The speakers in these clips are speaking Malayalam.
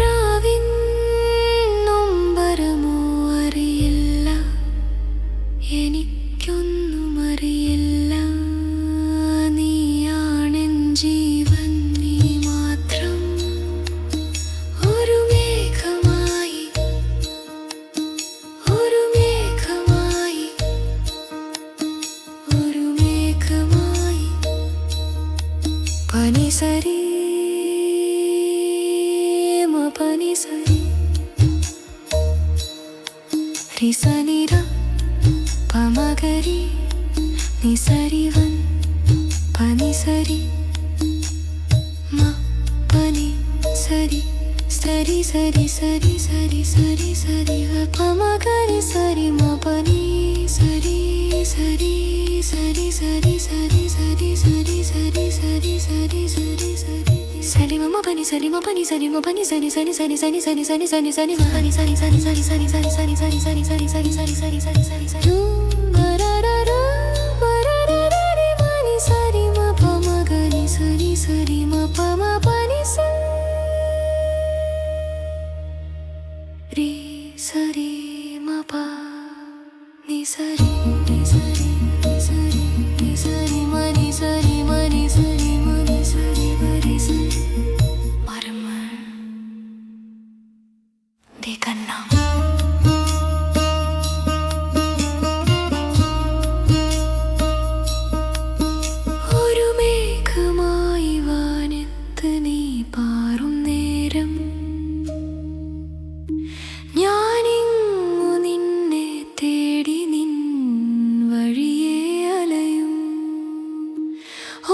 രാവിൻ നൊമ്പരമോ അറിയില്ല, എനിക്കൊന്നും അറിയില്ല. നീയാണെൻ ജീവൻ, നീ മാത്രം. ഒരു മേഘമായി, ഒരു മേഘമായി, ഒരു മേഘമായി. പനിസരി പനിസരി റിസനിര പമഗരി നിസരിവൻ പനിസരി മ പനി സരി സരി സരി സരി സരി സരി സരി പമഗരി സരി മ പനി സരി സരി സരി സരി സരി സരി സരി സരി സരി സരി സരി സരി സരി മ പനി സരി മ പനി സരി മ പനി സരി സരി സരി സരി സരി സരി സരി സരി മ പനി സരി സരി സരി സരി സരി സരി സരി സരി സരി സരി സരി സരി സരി സരി സരി മരരര മരരര പനി സരി മ പമ ഗരി സരി സരി മ പമ പനി സരി സരി മ പ നി സരി നി സരി നി സരി നി സരി മ നി സരി മ നി സരി മ നി സരി ഗരി സരി മരമൾ ദേഖന്ന. ഒരു മേഘമായി വാനത്ത് നീ പാറും നേരം ഞാനിങ്ങു നിന്നെ തേടി നിൻ വഴിയെ അലയും.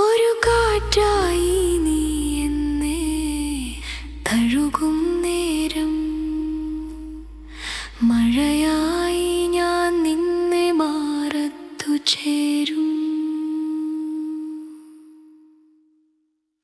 ഒരു കാറ്റായി നീ എന്നെ തഴുകും